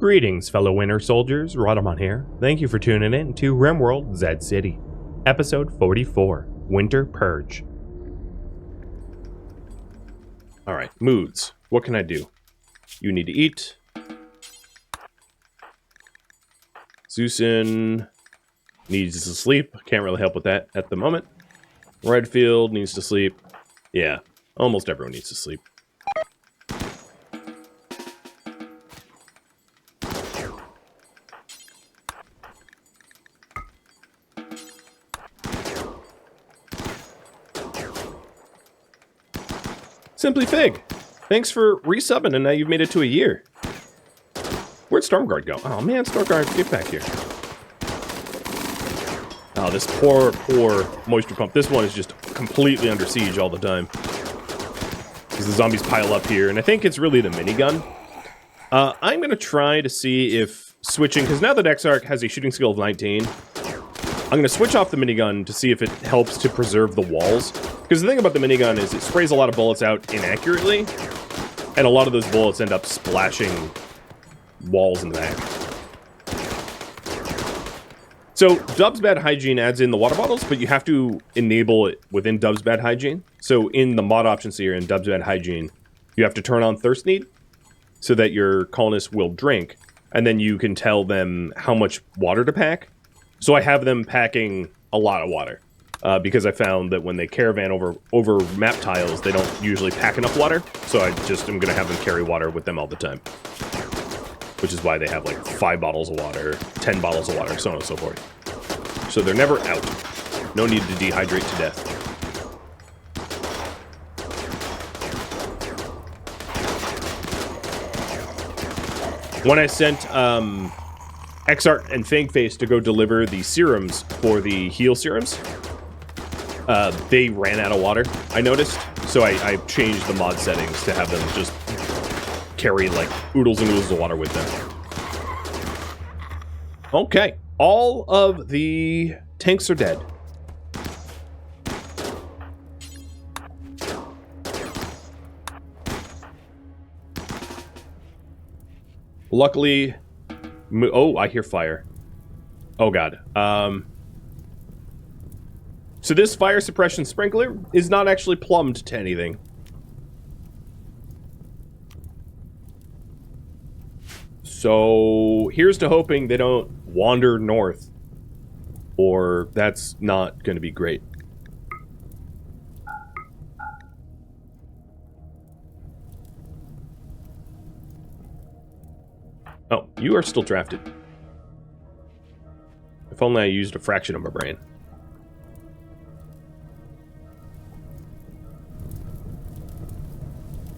Greetings, fellow winter soldiers. Rhadamant here. Thank you for tuning in to RimWorld Zed City, episode 44, Winter Purge. Alright, moods. What can I do? You need to eat. Zeusin needs to sleep. Can't really help with that at the moment. Redfield needs to sleep. Yeah, almost everyone needs to sleep. Simply Fig, thanks for resubbing, and now you've made it to a year. Where'd Stormguard go? Oh man, Stormguard, get back here. Oh, this poor moisture pump. This one is just completely under siege all the time. Because the zombies pile up here, and I think it's really the minigun. I'm going to try to see if switching, because now that Exarch has a shooting skill of 19, I'm going to switch off the minigun to see if it helps to preserve the walls. Because the thing about the minigun is it sprays a lot of bullets out inaccurately, and a lot of those bullets end up splashing walls in the back. So Dub's Bad Hygiene adds in the water bottles, but you have to enable it within Dub's Bad Hygiene. So in the mod options here in Dub's Bad Hygiene, you have to turn on Thirst Need so that your colonists will drink, and then you can tell them how much water to pack. So I have them packing a lot of water. Because I found that when they caravan over map tiles, they don't usually pack enough water. So I just am going to have them carry water with them all the time. Which is why they have like 5 bottles of water, 10 bottles of water, so on and so forth. So they're never out. No need to dehydrate to death. When I sent Exarch and Fangface to go deliver the serums for the heal serums, they ran out of water, I noticed. So I changed the mod settings to have them just carry like oodles and oodles of water with them. Okay, all of the tanks are dead. Luckily, oh, I hear fire. Oh god. So this fire suppression sprinkler is not actually plumbed to anything. So here's to hoping they don't wander north, or that's not going to be great. Oh, you are still drafted. If only I used a fraction of my brain.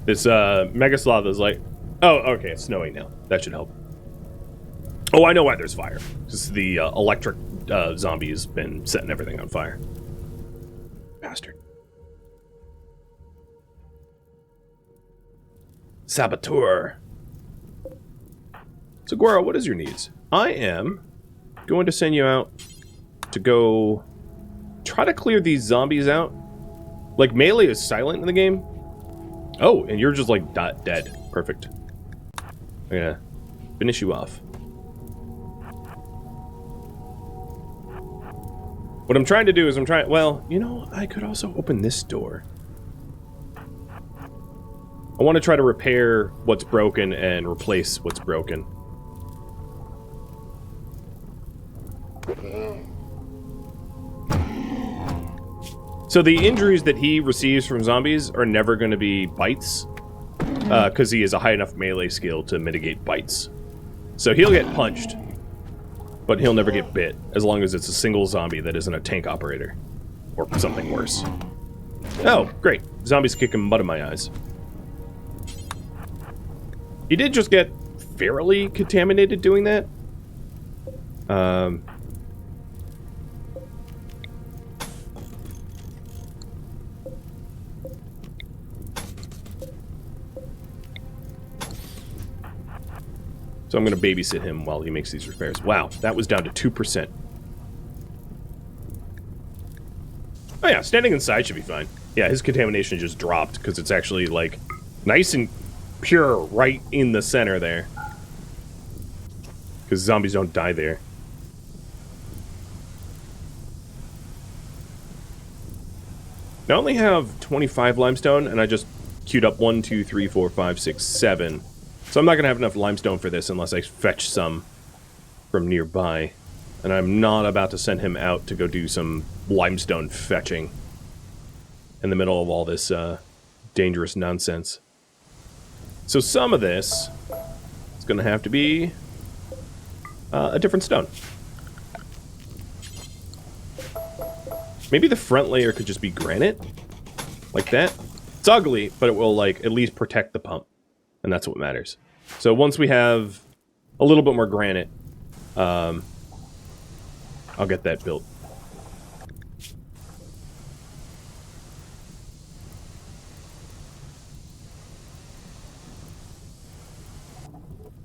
This Mega Sloth is like, oh, okay, it's snowing now. That should help. Oh, I know why there's fire. Because the electric zombie has been setting everything on fire. Bastard. Saboteur. So, Guaro, what is your needs? I am going to send you out to go try to clear these zombies out. Like, melee is silent in the game. Oh, and you're just like dead. Perfect. I'm gonna finish you off. What I'm trying to do is well, you know, I could also open this door. I want to try to repair what's broken and replace what's broken. So the injuries that he receives from zombies are never going to be bites, because he has a high enough melee skill to mitigate bites. So he'll get punched, but he'll never get bit, as long as it's a single zombie that isn't a tank operator, or something worse. Oh, great. Zombies kicking mud in my eyes. He did just get fairly contaminated doing that. So I'm going to babysit him while he makes these repairs. Wow, that was down to 2%. Oh yeah, standing inside should be fine. Yeah, his contamination just dropped because it's actually, like, nice and pure right in the center there. because zombies don't die there. I only have 25 limestone, and I just queued up 1, 2, 3, 4, 5, 6, 7. So I'm not going to have enough limestone for this unless I fetch some from nearby. And I'm not about to send him out to go do some limestone fetching in the middle of all this dangerous nonsense. So some of this is going to have to be a different stone. Maybe the front layer could just be granite, like that. It's ugly, but it will, like, at least protect the pump, and that's what matters. So once we have a little bit more granite, I'll get that built.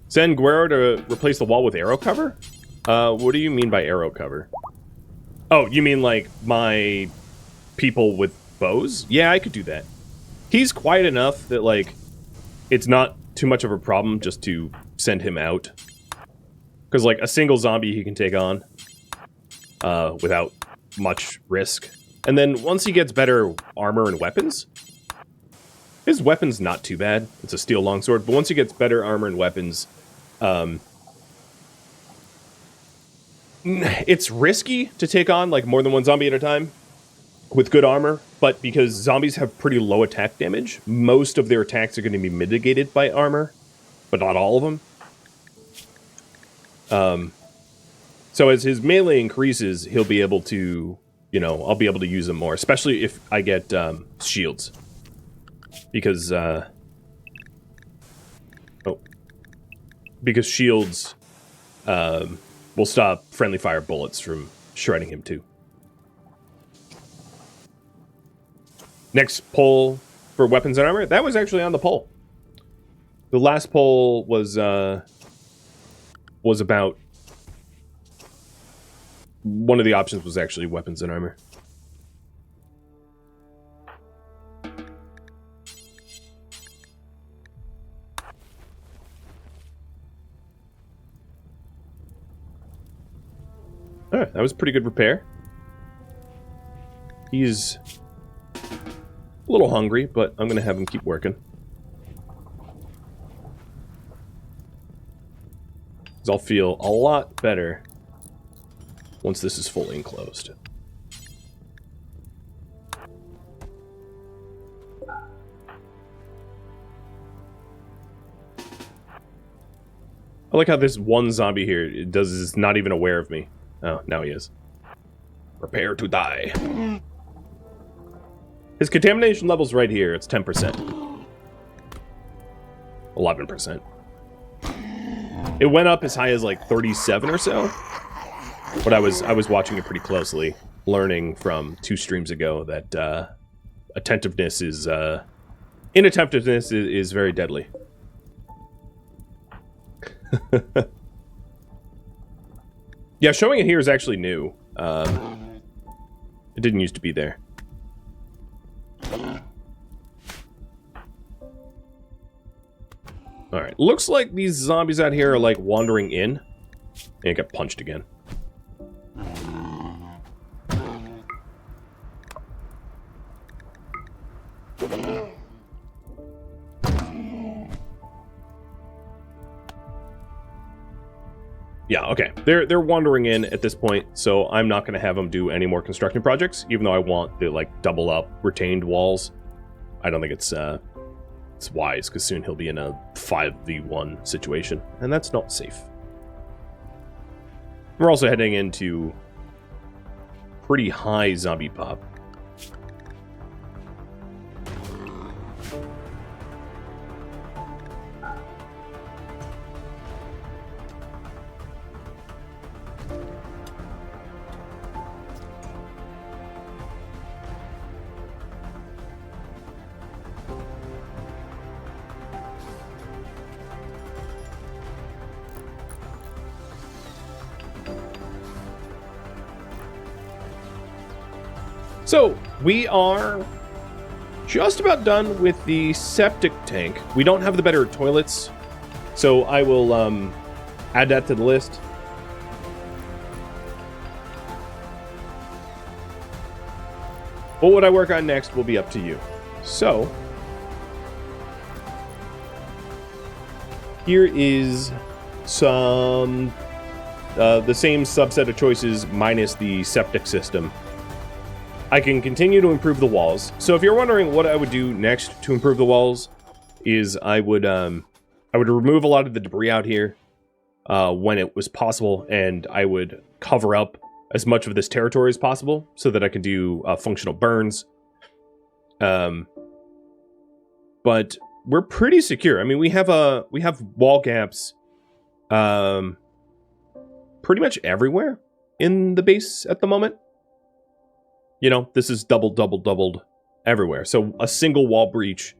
Send Guerrero to replace the wall with arrow cover? What do you mean by arrow cover? Oh, you mean like my people with bows? Yeah, I could do that. He's quiet enough that, like, it's not too much of a problem just to send him out. Because, like, a single zombie he can take on without much risk. And then once he gets better armor and weapons, his weapon's not too bad. It's a steel longsword. But once he gets better armor and weapons, it's risky to take on, like, more than one zombie at a time with good armor, but because zombies have pretty low attack damage, most of their attacks are going to be mitigated by armor, but not all of them. So as his melee increases, he'll be able to, you know, I'll be able to use him more, especially if I get shields. Because, because shields will stop friendly fire bullets from shredding him too. Next poll for weapons and armor, that was actually on the poll. The last poll was about, one of the options was actually weapons and armor. Alright, that was pretty good repair. He's a little hungry, but I'm gonna have him keep working. Because I'll feel a lot better once this is fully enclosed. I like how this one zombie here is not even aware of me. Oh, now he is. Prepare to die. His contamination level's right here. It's 10%. 11%. It went up as high as like 37 or so. But I was watching it pretty closely, learning from 2 streams ago that attentiveness is inattentiveness is very deadly. Yeah, showing it here is actually new. It didn't used to be there. Alright, looks like these zombies out here are like wandering in. And get punched again. Yeah, okay. They're wandering in at this point, so I'm not going to have them do any more construction projects, even though I want the, like, double up retained walls. I don't think it's wise, because soon he'll be in a 5v1 situation, and that's not safe. We're also heading into pretty high zombie pop. So, we are just about done with the septic tank. We don't have the better toilets, so I will Add that to the list. But what I work on next will be up to you. So, here is some the same subset of choices minus the septic system. I can continue to improve the walls. So if you're wondering what I would do next to improve the walls, is I would remove a lot of the debris out here when it was possible, and I would cover up as much of this territory as possible so that I can do functional burns. But we're pretty secure. I mean, we have wall gaps pretty much everywhere in the base at the moment. You know, this is doubled everywhere. So a single wall breach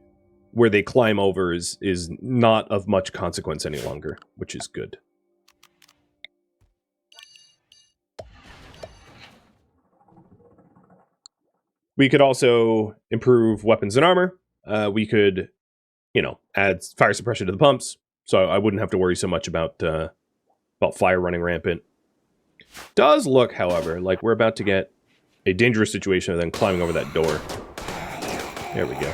where they climb over is not of much consequence any longer, which is good. We could also improve weapons and armor. We could, you know, add fire suppression to the pumps, so I wouldn't have to worry so much about fire running rampant. Does look, however, like we're about to get a dangerous situation of them climbing over that door. There we go.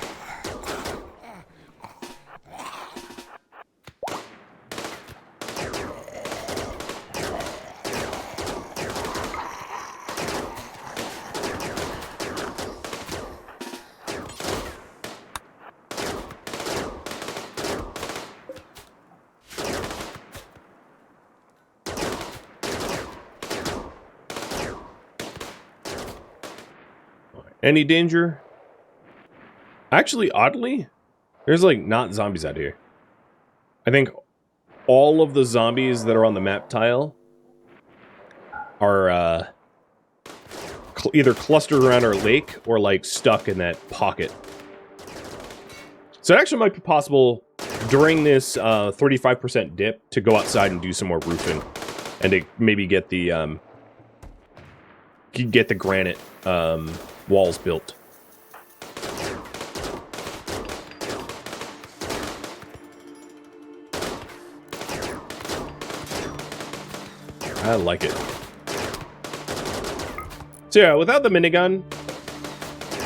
Any danger? Actually, oddly, there's like not zombies out here. I think all of the zombies that are on the map tile are either clustered around our lake or like stuck in that pocket. So it actually might be possible during this 35% dip to go outside and do some more roofing, and to maybe get the granite walls built. I like it. So yeah, without the minigun,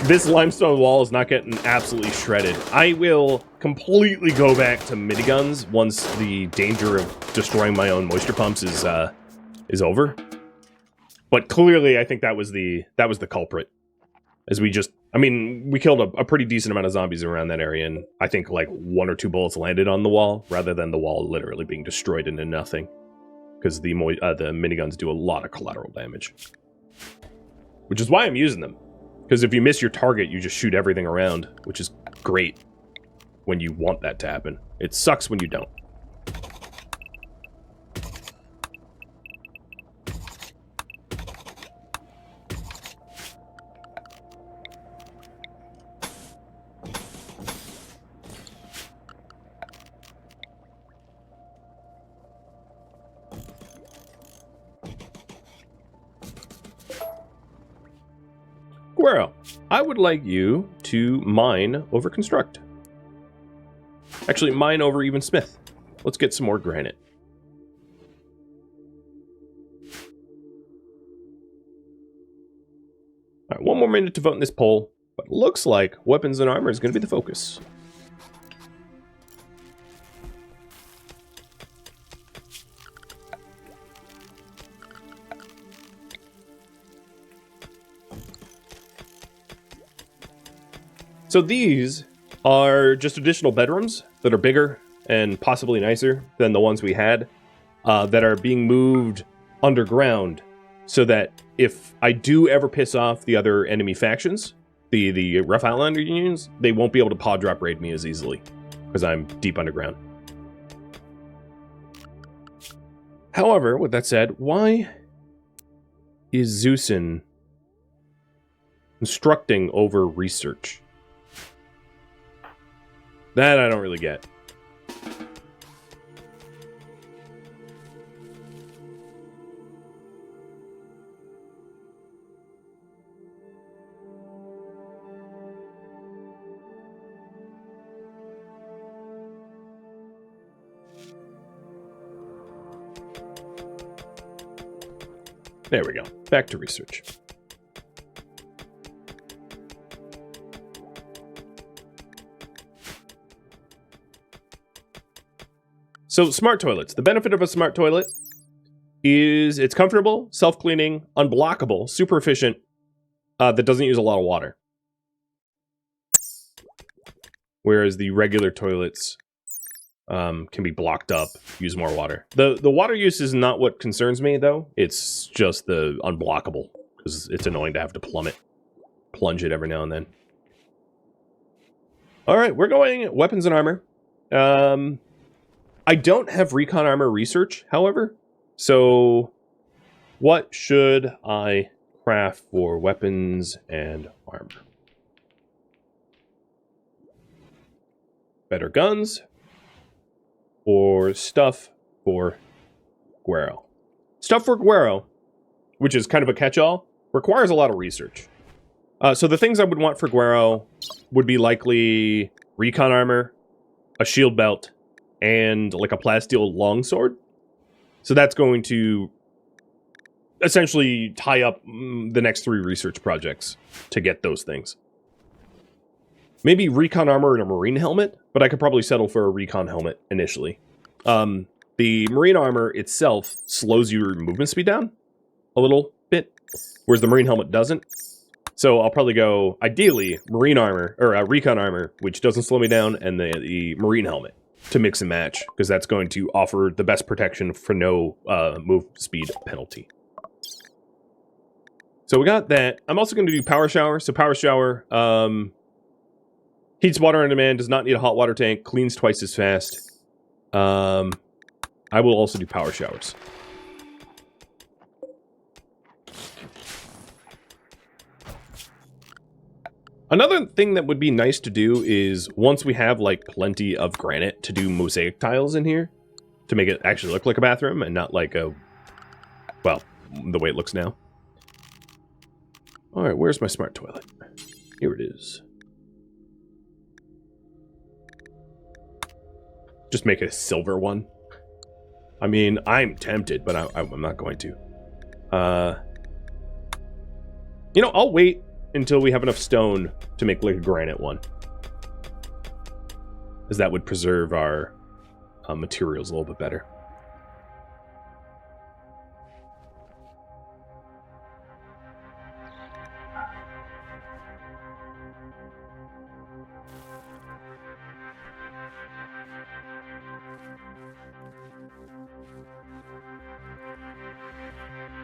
this limestone wall is not getting absolutely shredded. I will completely go back to miniguns once the danger of destroying my own moisture pumps is over. But clearly, I think that was the culprit. As we just, I mean, we killed a pretty decent amount of zombies around that area, and I think like 1 or 2 bullets landed on the wall, rather than the wall literally being destroyed into nothing. Because the miniguns do a lot of collateral damage. Which is why I'm using them. Because if you miss your target, you just shoot everything around, which is great when you want that to happen. It sucks when you don't. Guero, I would like you to mine over construct. Actually, mine over even smith. Let's get some more granite. All right, 1 more minute to vote in this poll, but it looks like weapons and armor is going to be the focus. So these are just additional bedrooms that are bigger and possibly nicer than the ones we had, that are being moved underground, so that if I do ever piss off the other enemy factions, the Rough Outlander unions, they won't be able to pod drop raid me as easily, because I'm deep underground. However, with that said, why is Zeusin instructing over research? That I don't really get. There we go. Back to research. So, smart toilets. The benefit of a smart toilet is it's comfortable, self-cleaning, unblockable, super efficient, that doesn't use a lot of water. Whereas the regular toilets can be blocked up, use more water. The water use is not what concerns me, though. It's just the unblockable, because it's annoying to have to plunge it every now and then. All right, we're going weapons and armor. I don't have recon armor research, however. So what should I craft for weapons and armor? Better guns or stuff for Guero? Stuff for Guero, which is kind of a catch-all, requires a lot of research. So the things I would want for Guero would be likely recon armor, a shield belt, and like a plasteel longsword. So that's going to essentially tie up the next 3 research projects to get those things. Maybe recon armor and a marine helmet, but I could probably settle for a recon helmet initially. The marine armor itself slows your movement speed down a little bit, whereas the marine helmet doesn't. So I'll probably go, ideally, marine armor, or recon armor, which doesn't slow me down, and the marine helmet to mix and match, because that's going to offer the best protection for no move speed penalty. So we got that. I'm also going to do power shower. So power shower heats water on demand, does not need a hot water tank, cleans twice as fast. I will also do power showers. Another thing that would be nice to do is, once we have, like, plenty of granite, to do mosaic tiles in here to make it actually look like a bathroom and not like a, well, the way it looks now. All right, where's my smart toilet? Here it is. Just make it a silver one. I mean, I'm tempted, but I'm not going to. You know, I'll wait until we have enough stone to make like a granite one, as that would preserve our materials a little bit better.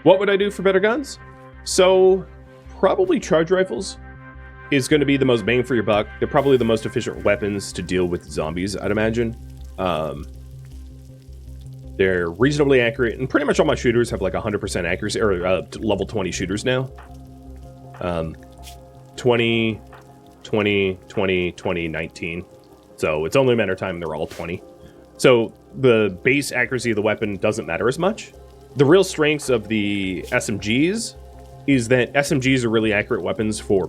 What would I do for better guns? So probably charge rifles is going to be the most bang for your buck. They're probably the most efficient weapons to deal with zombies, I'd imagine. They're reasonably accurate, and pretty much all my shooters have like 100% accuracy, or level 20 shooters now. 20, 20, 20, 20, 19. So it's only a matter of time they're all 20. So the base accuracy of the weapon doesn't matter as much. The real strengths of the SMGs is that SMGs are really accurate weapons for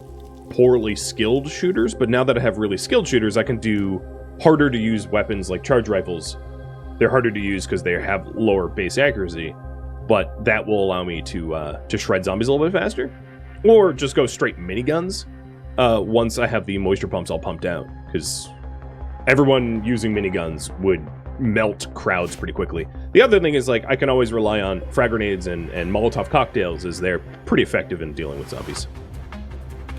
poorly skilled shooters, but now that I have really skilled shooters, I can do harder to use weapons like charge rifles. They're harder to use because they have lower base accuracy, but that will allow me to shred zombies a little bit faster, or just go straight miniguns once I have the moisture pumps all pumped out, because everyone using miniguns would melt crowds pretty quickly. The other thing is, like, I can always rely on frag grenades and Molotov cocktails, as they're pretty effective in dealing with zombies.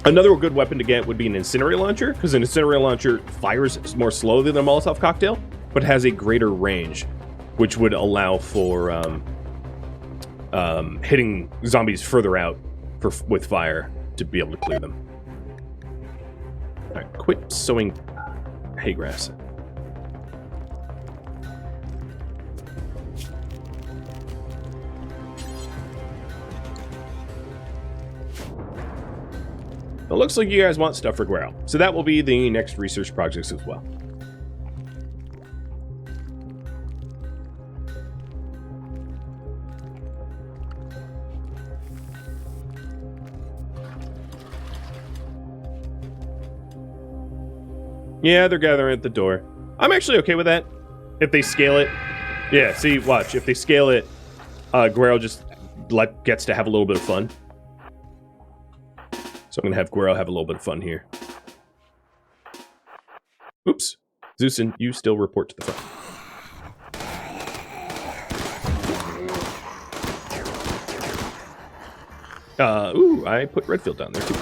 Another good weapon to get would be an incendiary launcher, because an incendiary launcher fires more slowly than a Molotov cocktail, but has a greater range, which would allow for hitting zombies further out with fire to be able to clear them. All right, quit sowing hay grass. It looks like you guys want stuff for Guero, so that will be the next research projects as well. Yeah, they're gathering at the door. I'm actually okay with that. If they scale it. Yeah, see, watch. If they scale it, Guero just gets to have a little bit of fun. So I'm going to have Guero have a little bit of fun here. Oops. Zeusin, you still report to the front. Ooh, I put Redfield down there too.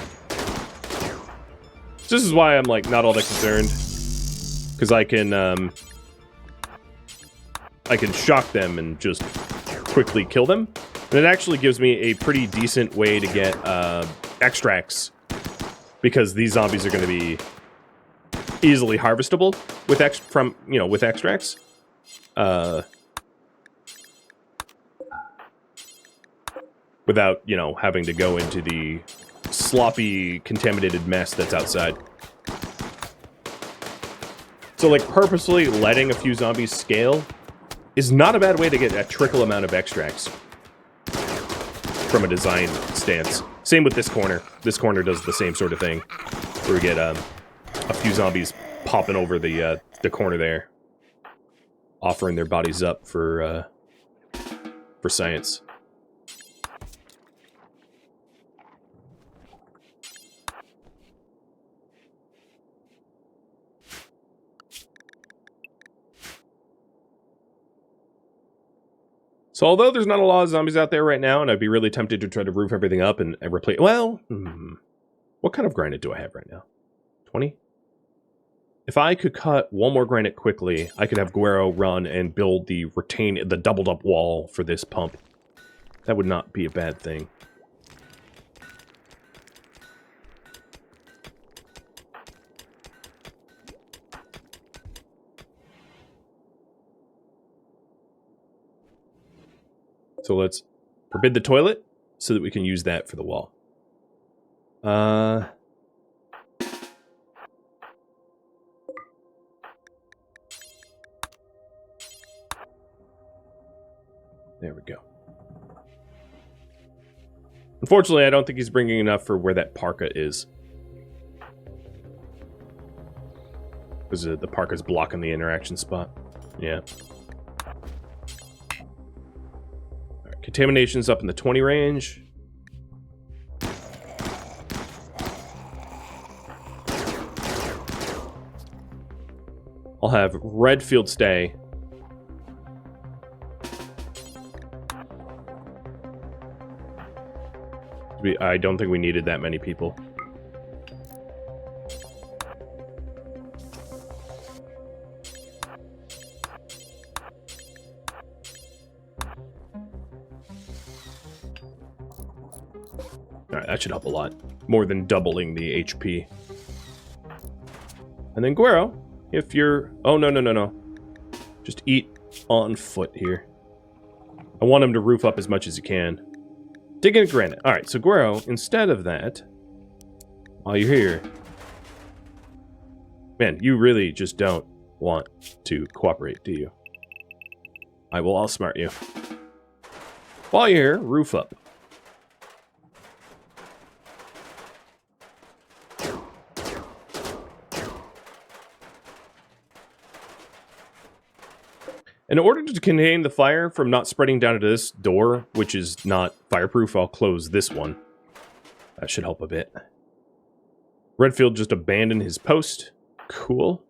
So this is why I'm like not all that concerned, because I can shock them and just quickly kill them, and it actually gives me a pretty decent way to get extracts, because these zombies are going to be easily harvestable with with extracts. Without, having to go into the sloppy, contaminated mess that's outside. So, like, purposely letting a few zombies scale is not a bad way to get a trickle amount of extracts from a design stance. Same with this corner. This corner does the same sort of thing, where we get a few zombies popping over the corner there, offering their bodies up for science. So although there's not a lot of zombies out there right now, and I'd be really tempted to try to roof everything up and replace... Well, what kind of granite do I have right now? 20? If I could cut one more granite quickly, I could have Guero run and build the doubled up wall for this pump. That would not be a bad thing. So let's forbid the toilet so that we can use that for the wall. There we go. Unfortunately, I don't think he's bringing enough for where that parka is. Because the parka's blocking the interaction spot. Yeah. Contamination's up in the 20 range. I'll have Redfield stay. I don't think we needed that many people. Alright, that should help a lot. More than doubling the HP. And then Guero, if you're... Oh, no. Just eat on foot here. I want him to roof up as much as he can. Dig in granite. Alright, so Guero, instead of that, while you're here... Man, you really just don't want to cooperate, do you? I will outsmart you. While you're here, roof up. In order to contain the fire from not spreading down to this door, which is not fireproof, I'll close this one. That should help a bit. Redfield just abandoned his post. Cool.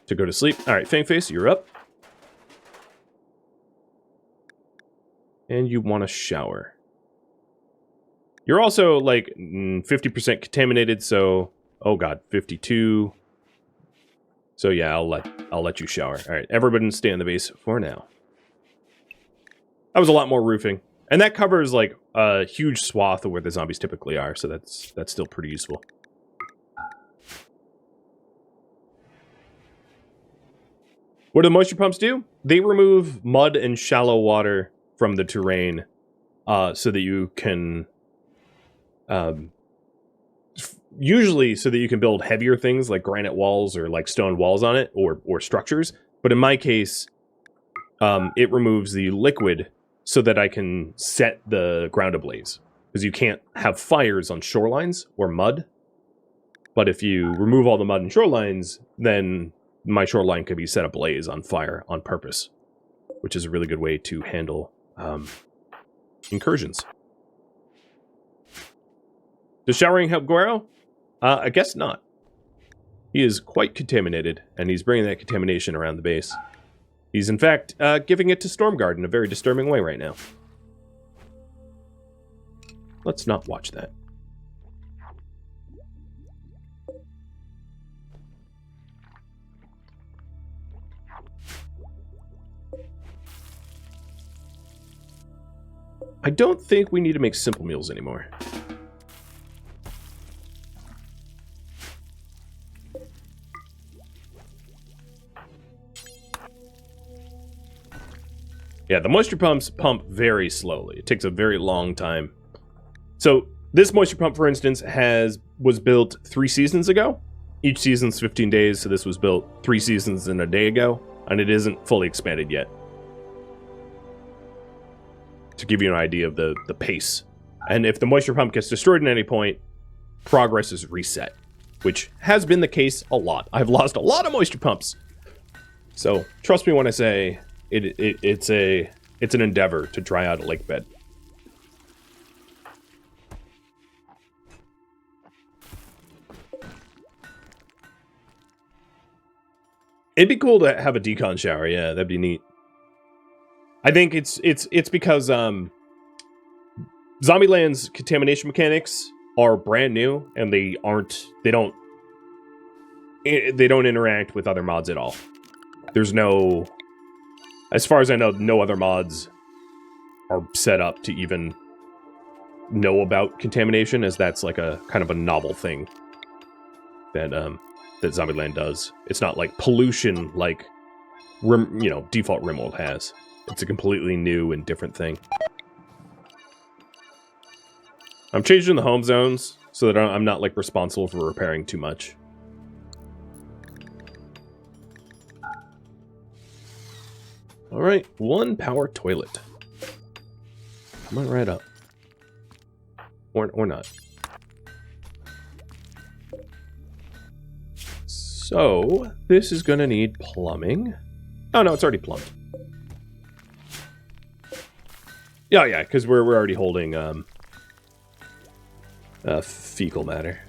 To go to sleep. Alright, Fangface, you're up. And you want to shower. You're also, like, 50% contaminated, so... Oh god, 52... So yeah, I'll let you shower. All right, everybody stay on the base for now. That was a lot more roofing, and that covers like a huge swath of where the zombies typically are. So that's still pretty useful. What do the moisture pumps do? They remove mud and shallow water from the terrain, so that you can. Usually so that you can build heavier things like granite walls or like stone walls on it or structures. But in my case, it removes the liquid so that I can set the ground ablaze. Because you can't have fires on shorelines or mud. But if you remove all the mud and shorelines, then my shoreline could be set ablaze on fire on purpose. Which is a really good way to handle incursions. Does showering help Guero? I guess not. He is quite contaminated, and he's bringing that contamination around the base. He's, in fact, giving it to Stormguard in a very disturbing way right now. Let's not watch that. I don't think we need to make simple meals anymore. Yeah, the moisture pumps pump very slowly. It takes a very long time. So this moisture pump, for instance, was built 3 seasons ago. Each season's 15 days, so this was built 3 seasons and a day ago, and it isn't fully expanded yet. To give you an idea of the pace. And if the moisture pump gets destroyed at any point, progress is reset, which has been the case a lot. I've lost a lot of moisture pumps. So trust me when I say it's an endeavor to dry out a lake bed. It'd be cool to have a decon shower. Yeah, that'd be neat. I think it's because Zombieland's contamination mechanics are brand new and they don't interact with other mods at all. There's no, as far as I know, no other mods are set up to even know about contamination, as that's like a kind of a novel thing that that Zombieland does. It's not like pollution like default RimWorld has. It's a completely new and different thing. I'm changing the home zones so that I'm not like responsible for repairing too much. All right, 1 power toilet. Come on, right up. Or not. So this is gonna need plumbing. Oh no, it's already plumbed. Yeah, because we're already holding fecal matter.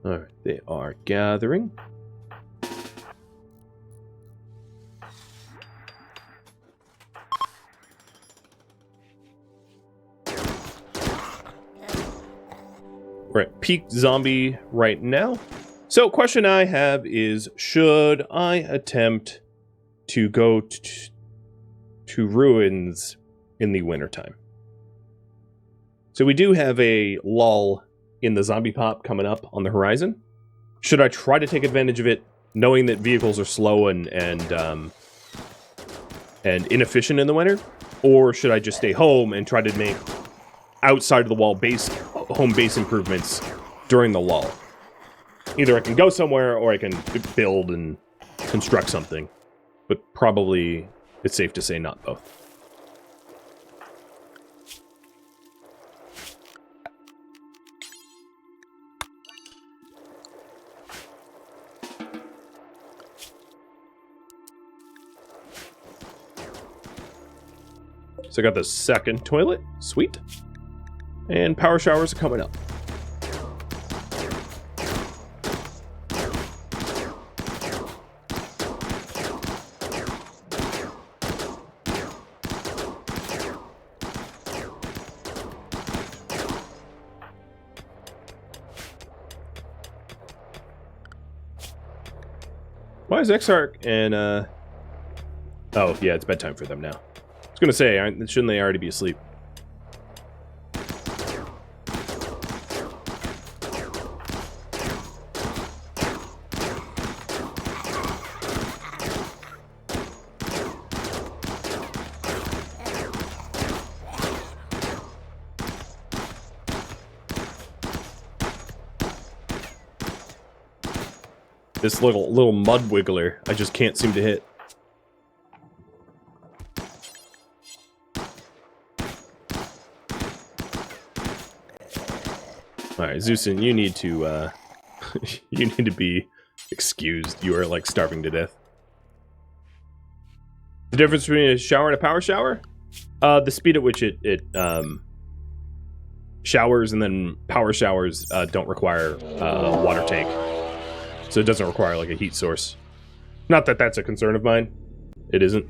All right, they are gathering. We're at peak zombie right now. So question I have is, should I attempt to go to ruins in the wintertime? So we do have a lull in the zombie pop coming up on the horizon. Should I try to take advantage of it, knowing that vehicles are slow and inefficient in the winter? Or should I just stay home and try to make outside of the wall home base improvements during the lull? Either I can go somewhere or I can build and construct something, but probably it's safe to say not both. So I got the second toilet, sweet. And power showers are coming up. Why is Exarch and oh yeah, it's bedtime for them now. I was gonna say, shouldn't they already be asleep? This little mud wiggler, I just can't seem to hit. Alright, Zeusin, you need to, you need to be excused. You are, like, starving to death. The difference between a shower and a power shower? The speed at which it showers, and then power showers don't require a water tank. So it doesn't require, like, a heat source. Not that that's a concern of mine. It isn't.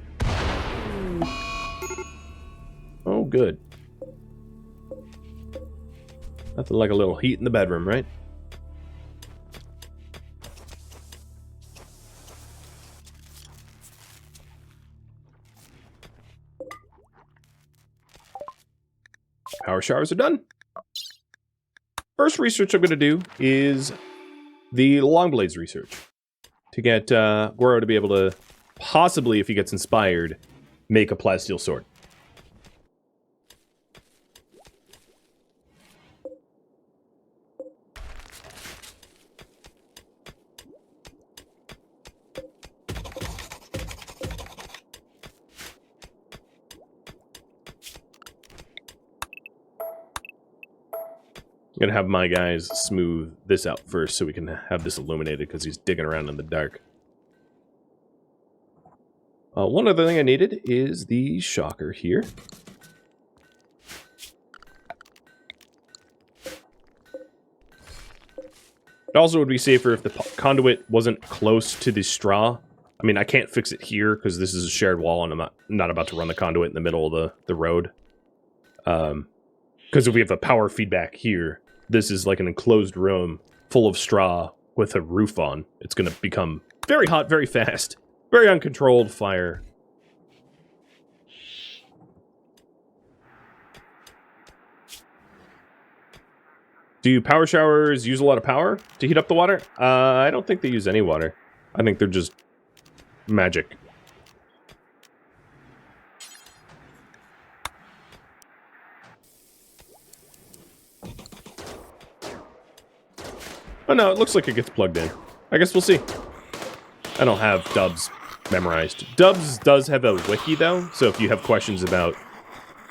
Oh, good. Nothing like a little heat in the bedroom, right? Power showers are done. First research I'm going to do is the Longblades research. To get Goro to be able to, possibly, if he gets inspired, make a plasteel sword. I'm gonna have my guys smooth this out first so we can have this illuminated because he's digging around in the dark. One other thing I needed is the shocker here. It also would be safer if the conduit wasn't close to the straw. I mean, I can't fix it here because this is a shared wall and I'm not about to run the conduit in the middle of the road. Because if we have a power feedback here, this is like an enclosed room full of straw with a roof on. It's going to become very hot, very fast. Very uncontrolled fire. Do power showers use a lot of power to heat up the water? I don't think they use any water. I think they're just magic. Oh no, it looks like it gets plugged in. I guess we'll see. I don't have Dubs memorized. Dubs does have a wiki though, so if you have questions about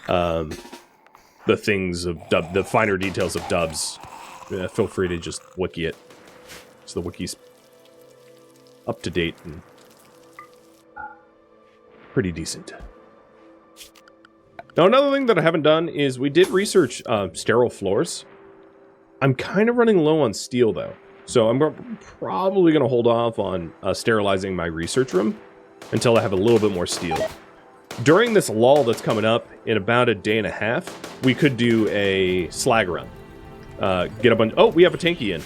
the things of Dub, the finer details of Dubs, feel free to just wiki it. So the wiki's up to date and pretty decent. Now another thing that I haven't done is we did research sterile floors. I'm kind of running low on steel, though. So I'm probably going to hold off on sterilizing my research room until I have a little bit more steel. During this lull that's coming up, in about a day and a half, we could do a slag run. Get a bunch... Oh, we have a tanky in.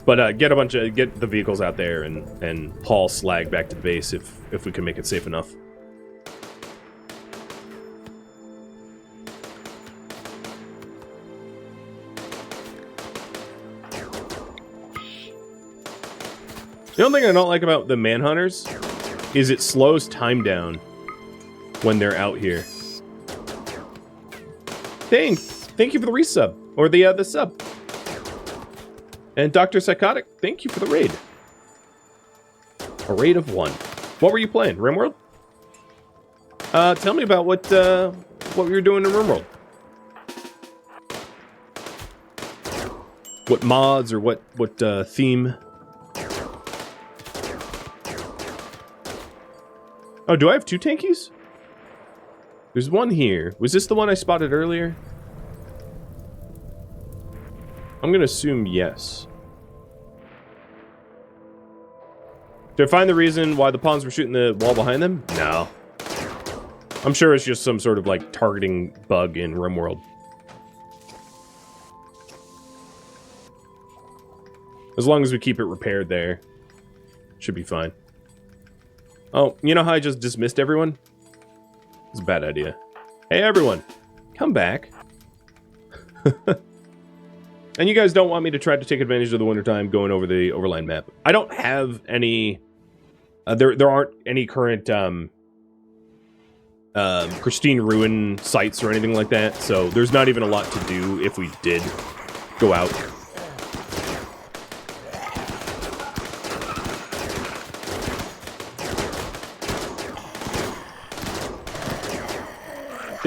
But get the vehicles out there and haul slag back to the base if we can make it safe enough. The only thing I don't like about the Manhunters is it slows time down when they're out here. Thank you for the resub, or the sub. And Dr. Psychotic, thank you for the raid. A raid of 1. What were you playing, RimWorld? Tell me about what we were doing in RimWorld. What mods or what theme? Oh, do I have 2 tankies? There's one here. Was this the one I spotted earlier? I'm gonna assume yes. Did I find the reason why the pawns were shooting the wall behind them? No. I'm sure it's just some sort of, like, targeting bug in RimWorld. As long as we keep it repaired there, should be fine. Oh, you know how I just dismissed everyone? It's a bad idea. Hey, everyone. Come back. And you guys don't want me to try to take advantage of the wintertime going over the overland map. I don't have any... there aren't any current pristine ruin sites or anything like that, so there's not even a lot to do if we did go out.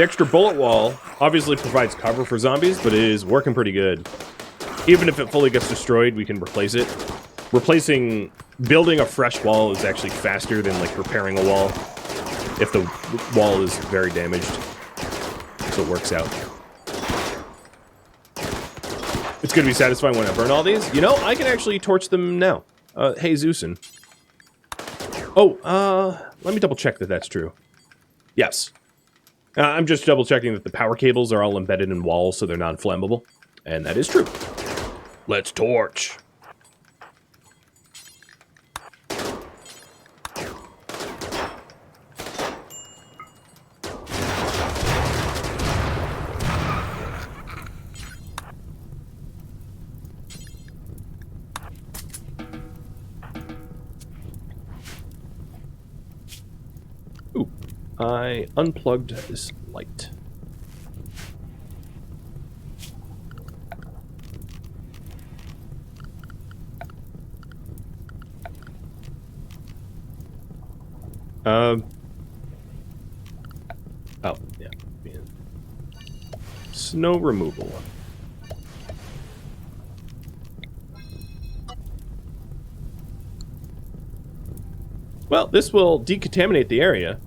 The extra bullet wall obviously provides cover for zombies, but it is working pretty good. Even if it fully gets destroyed, we can replace it. Building a fresh wall is actually faster than, like, repairing a wall if the wall is very damaged. So it works out. It's going to be satisfying when I burn all these. You know, I can actually torch them now. Hey, Zeusin. Oh, let me double check that that's true. Yes. I'm just double checking that the power cables are all embedded in walls so they're non-flammable. And that is true. Let's torch. Ooh, I unplugged this light. Oh, yeah. Snow removal. Well, this will decontaminate the area,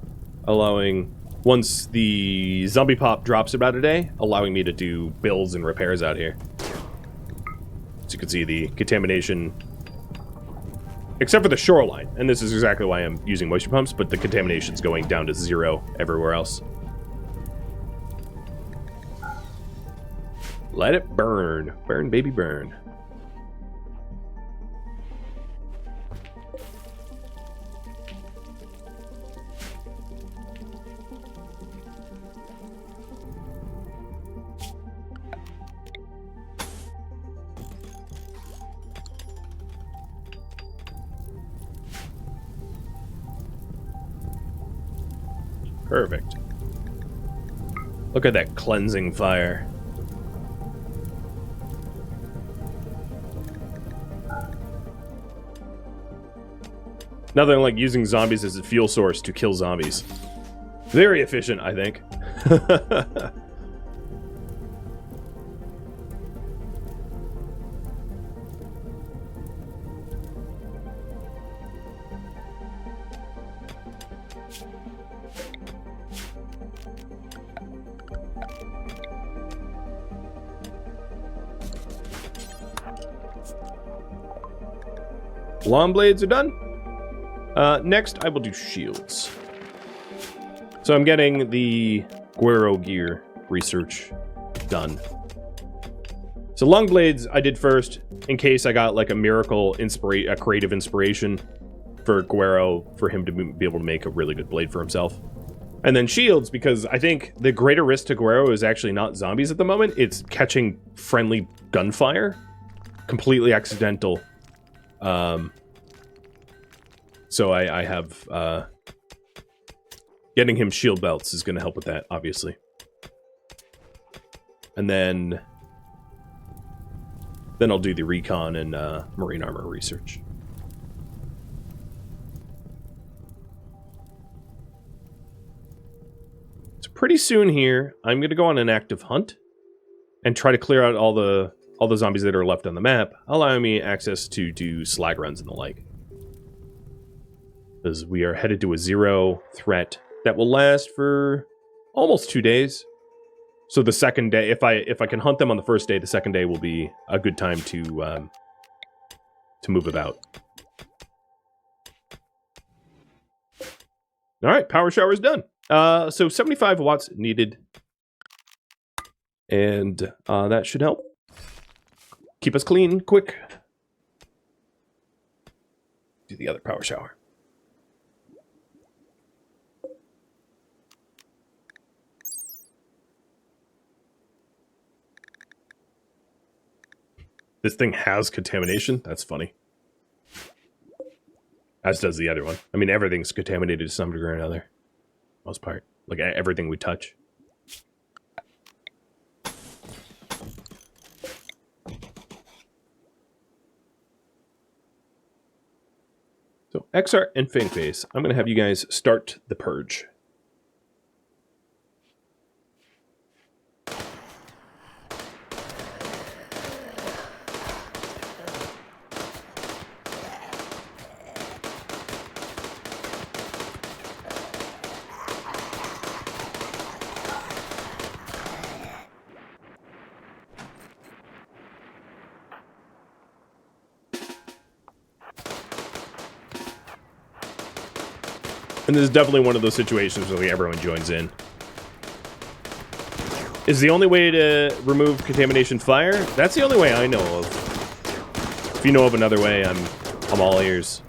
allowing, once the zombie pop drops about a day, allowing me to do builds and repairs out here. So you can see the contamination, except for the shoreline, and this is exactly why I'm using moisture pumps, but the contamination's going down to 0 everywhere else. Let it burn. Burn, baby, burn. Perfect. Look at that cleansing fire. Nothing like using zombies as a fuel source to kill zombies. Very efficient, I think. Long blades are done. Next, I will do shields. So I'm getting the Guero gear research done. So long blades I did first, in case I got like a creative inspiration for Guero, for him to be able to make a really good blade for himself. And then shields, because I think the greater risk to Guero is actually not zombies at the moment, it's catching friendly gunfire. Completely accidental. So I have, getting him shield belts is going to help with that, obviously. And then I'll do the recon and marine armor research. So pretty soon here, I'm going to go on an active hunt and try to clear out all the zombies that are left on the map, allowing me access to do slag runs and the like. Because we are headed to a 0 threat that will last for almost 2 days. So the second day, if I can hunt them on the first day, the second day will be a good time to move about. All right, power shower is done. So 75 watts needed, and that should help keep us clean quick. Do the other power shower. This thing has contamination? That's funny. As does the other one. I mean, everything's contaminated to some degree or another. Most part. Like, everything we touch. So, XR and Fang Face, I'm going to have you guys start the Purge. And this is definitely one of those situations where everyone joins in. Is the only way to remove contamination fire? That's the only way I know of. If you know of another way, I'm all ears.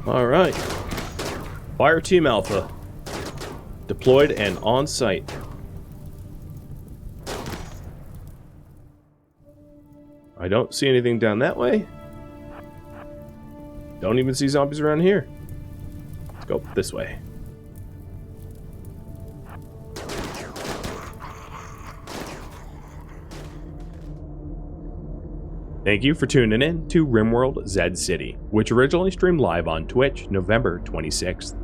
Alright. Fire Team Alpha. Deployed and on site. I don't see anything down that way. Don't even see zombies around here. Let's go this way. Thank you for tuning in to RimWorld Zed City, which originally streamed live on Twitch November 26th.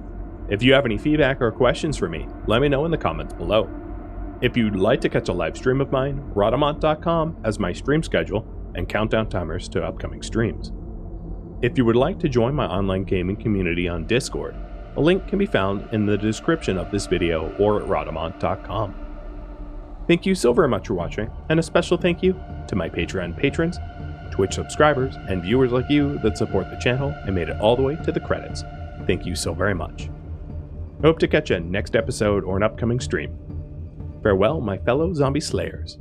If you have any feedback or questions for me, let me know in the comments below. If you'd like to catch a live stream of mine, Rhadamant.com has my stream schedule and countdown timers to upcoming streams. If you would like to join my online gaming community on Discord, a link can be found in the description of this video or at Rhadamant.com. Thank you so very much for watching, and a special thank you to my Patreon patrons, Twitch subscribers, and viewers like you that support the channel and made it all the way to the credits. Thank you so very much. I hope to catch you next episode or an upcoming stream. Farewell, my fellow zombie slayers.